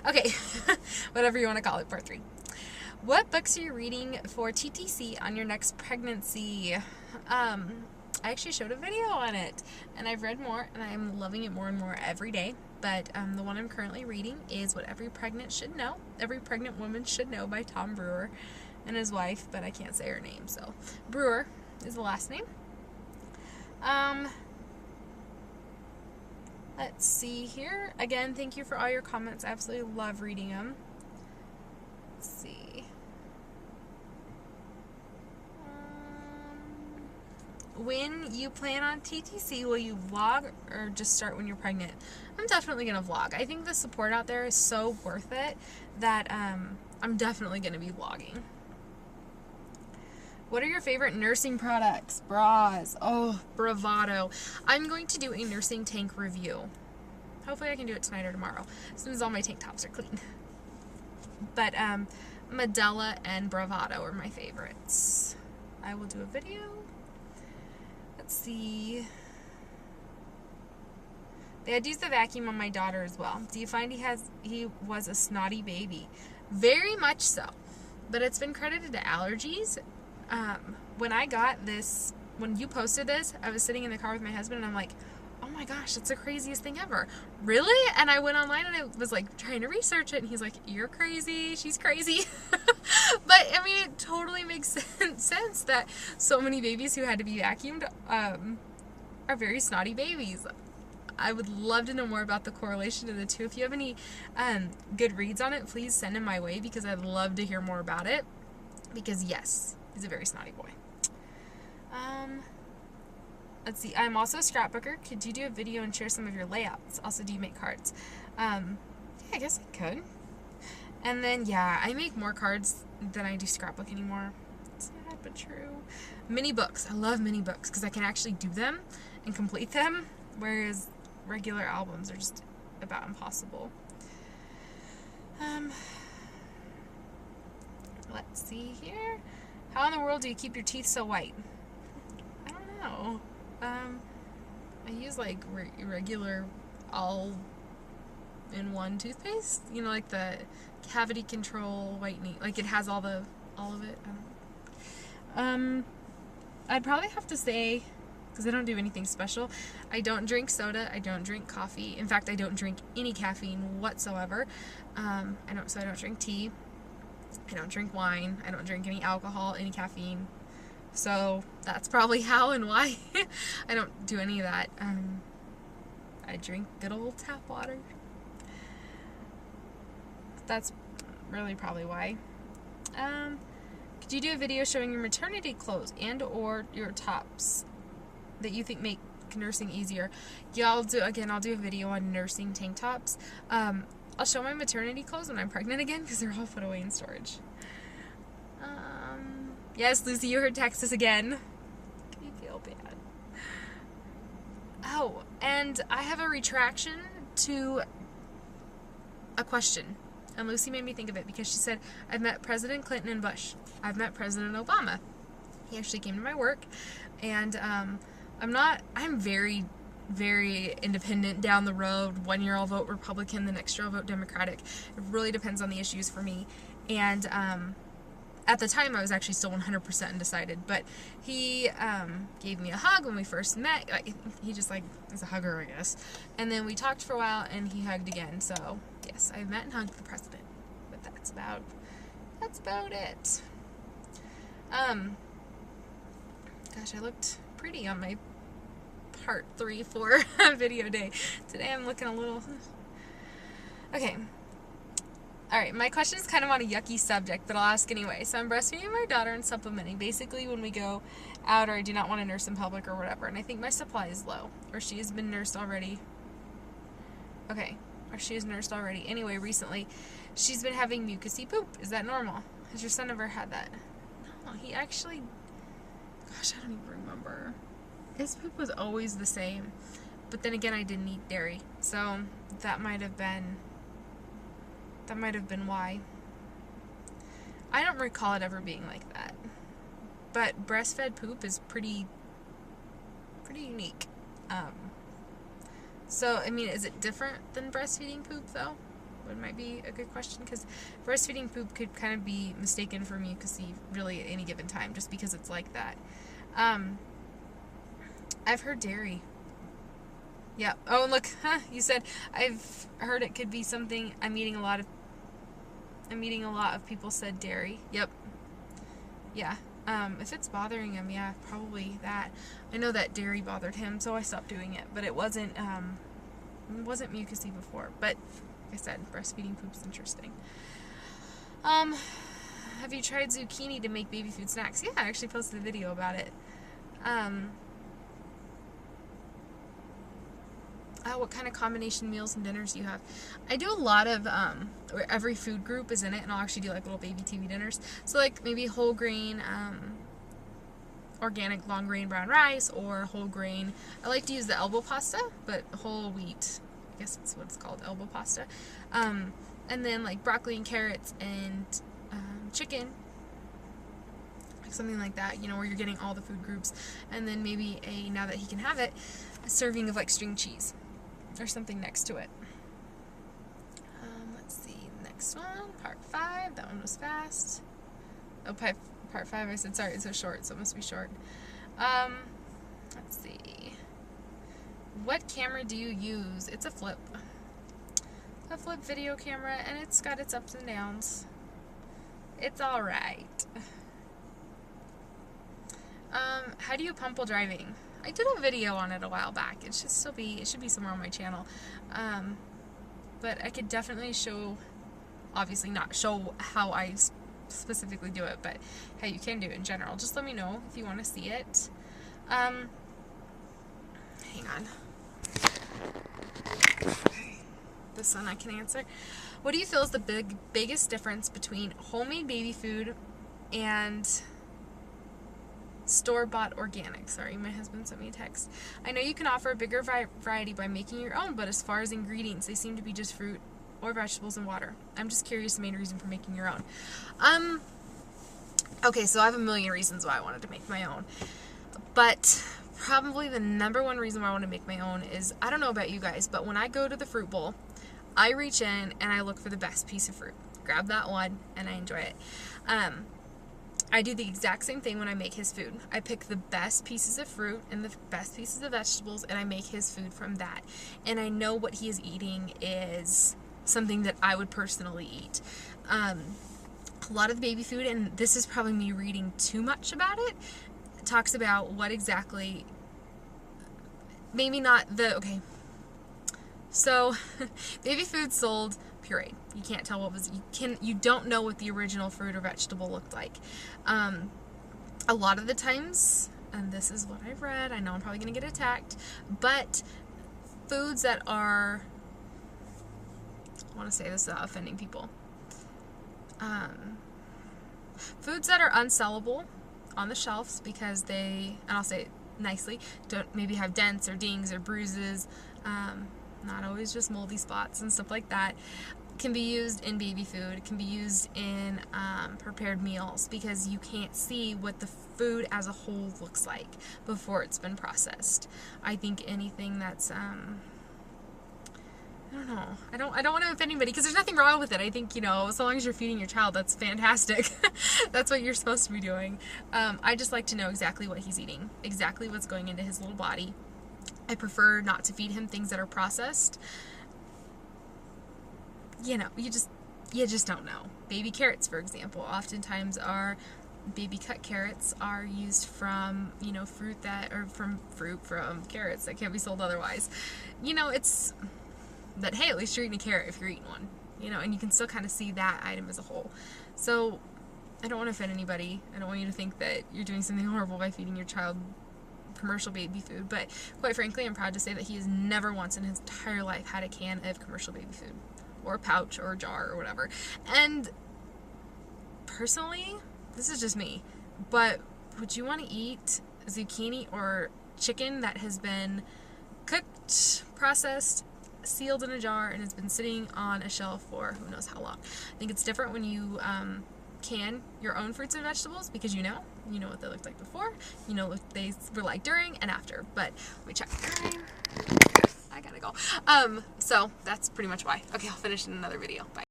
Okay, whatever you want to call it, part 3. What books are you reading for TTC on your next pregnancy? I actually showed a video on it, and I've read more, and I'm loving it more and more every day. But the one I'm currently reading is What Every Pregnant Woman Should Know by Tom Brewer and his wife, but I can't say her name, so Brewer is the last name. Let's see here. Again, thank you for all your comments. I absolutely love reading them. Let's see. When you plan on TTC, will you vlog or just start when you're pregnant? I'm definitely going to vlog. I think the support out there is so worth it that I'm definitely going to be vlogging. What are your favorite nursing products? Bras. Oh, Bravado. I'm going to do a nursing tank review. Hopefully I can do it tonight or tomorrow, as soon as all my tank tops are clean. But Medela and Bravado are my favorites. I will do a video. Let's see. They had used the vacuum on my daughter as well. Do you find he was a snotty baby? Very much so. But it's been credited to allergies. When I got this, when you posted this, I was sitting in the car with my husband and I'm like, oh my gosh, that's the craziest thing ever. Really? And I went online and I was like trying to research it and he's like, you're crazy, she's crazy. But I mean, it totally makes sense that so many babies who had to be vacuumed are very snotty babies. I would love to know more about the correlation of the two. If you have any good reads on it, please send them my way because I'd love to hear more about it. Because yes, he's a very snotty boy. Let's see. I'm also a scrapbooker. Could you do a video and share some of your layouts? Also, do you make cards? Yeah, I guess I could. And then, yeah, I make more cards than I do scrapbook anymore. It's sad, but true. Mini books. I love mini books because I can actually do them and complete them, whereas regular albums are just about impossible. Let's see here. How in the world do you keep your teeth so white? I don't know. I use like regular all-in-one toothpaste. You know, like the cavity control whitening. Like it has all of it. I'd probably have to say, because I don't do anything special, I don't drink soda. I don't drink coffee. In fact, I don't drink any caffeine whatsoever. I don't drink tea. I don't drink wine. I don't drink any alcohol, any caffeine. So that's probably how and why I don't do any of that. I drink good old tap water. That's really probably why. Could you do a video showing your maternity clothes and or your tops that you think make nursing easier? Yeah, I'll do a video on nursing tank tops. I'll show my maternity clothes when I'm pregnant again because they're all put away in storage. Yes, Lucy, you heard Texas again. You feel bad. Oh, and I have a retraction to a question. And Lucy made me think of it because she said, I've met President Clinton and Bush. I've met President Obama. He actually came to my work. And I'm very, very independent down the road. 1 year I'll vote Republican, the next year I'll vote Democratic. It really depends on the issues for me. And at the time I was actually still 100% undecided, but he gave me a hug when we first met. Like, he just like is a hugger, I guess. And then we talked for a while and he hugged again. So yes, I've met and hugged the president. But that's about it. Gosh, I looked pretty on my part 3-4 video day. Today I'm looking a little... Okay. Alright, my question is kind of on a yucky subject, but I'll ask anyway. So I'm breastfeeding my daughter and supplementing, basically when we go out or I do not want to nurse in public or whatever, and I think my supply is low. Or she has been nursed already. Okay. Or she is nursed already. Anyway, recently, she's been having mucousy poop. Is that normal? Has your son ever had that? No, he actually... Gosh, I don't even remember. His poop was always the same. But then again, I didn't eat dairy. So, that might have been why. I don't recall it ever being like that. But breastfed poop is pretty unique. So, I mean, is it different than breastfeeding poop, though? What might be a good question, because breastfeeding poop could kind of be mistaken for mucousy really at any given time, just because it's like that. I've heard dairy. Yeah. Oh, and look, you said I've heard it could be something. I'm eating a lot of people said dairy. Yep. Yeah. If it's bothering him, yeah, probably that. I know that dairy bothered him, so I stopped doing it. But it wasn't mucousy before. But like I said, breastfeeding poop's interesting. Have you tried zucchini to make baby food snacks? Yeah, I actually posted a video about it. What kind of combination meals and dinners do you have? I do a lot of, where every food group is in it, and I'll actually do like little baby TV dinners. So like maybe whole grain, organic long grain brown rice, or whole grain. I like to use the elbow pasta, but whole wheat. I guess that's what it's called, elbow pasta. And then like broccoli and carrots and chicken. Something like that, you know, where you're getting all the food groups. And then maybe now that he can have it, a serving of like string cheese or something next to it. Let's see, next one, part 5. That one was fast. Oh, part 5, I said, sorry, it's so short, so it must be short. Let's see. What camera do you use? It's a flip. A flip video camera, and it's got its ups and downs. It's alright. How do you pump while driving? I did a video on it a while back. It should be somewhere on my channel. But I could definitely show, obviously not show how I specifically do it, but how you can do it in general. Just let me know if you want to see it. Hang on. This one I can answer. What do you feel is the biggest difference between homemade baby food and store-bought organic? Sorry, my husband sent me a text. I know you can offer a bigger variety by making your own, but as far as ingredients, they seem to be just fruit or vegetables and water. I'm just curious the main reason for making your own. Okay, so I have a million reasons why I wanted to make my own. But probably the number one reason why I want to make my own is, I don't know about you guys, but when I go to the fruit bowl, I reach in and I look for the best piece of fruit. Grab that one and I enjoy it. I do the exact same thing when I make his food. I pick the best pieces of fruit and the best pieces of vegetables, and I make his food from that. And I know what he is eating is something that I would personally eat. A lot of the baby food, and this is probably me reading too much about it, talks about what exactly, maybe not the, okay. So, baby food sold pureed. You can't tell what was, you don't know what the original fruit or vegetable looked like. A lot of the times, and this is what I've read, I know I'm probably going to get attacked, but foods that are, I want to say this without offending people, foods that are unsellable on the shelves because they, and I'll say it nicely, don't maybe have dents or dings or bruises, not always just moldy spots and stuff like that, can be used in baby food, can be used in prepared meals, because you can't see what the food as a whole looks like before it's been processed. I think anything that's I don't know. I don't want to offend anybody, because there's nothing wrong with it. I think, you know, so long as you're feeding your child, that's fantastic. That's what you're supposed to be doing. I just like to know exactly what he's eating, exactly what's going into his little body. I prefer not to feed him things that are processed. You know, you just don't know. Baby carrots, for example, oftentimes baby cut carrots are used from, you know, fruit from carrots that can't be sold otherwise. You know, it's that, hey, at least you're eating a carrot if you're eating one, you know, and you can still kind of see that item as a whole. So I don't want to offend anybody. I don't want you to think that you're doing something horrible by feeding your child commercial baby food, but quite frankly, I'm proud to say that he has never once in his entire life had a can of commercial baby food, or a pouch, or a jar, or whatever. And personally, this is just me, but would you want to eat zucchini or chicken that has been cooked, processed, sealed in a jar, and has been sitting on a shelf for who knows how long? I think it's different when you can your own fruits and vegetables, because you know what they looked like before, you know what they were like during and after. But let me check the time. I gotta go. So that's pretty much why. Okay, I'll finish in another video. Bye.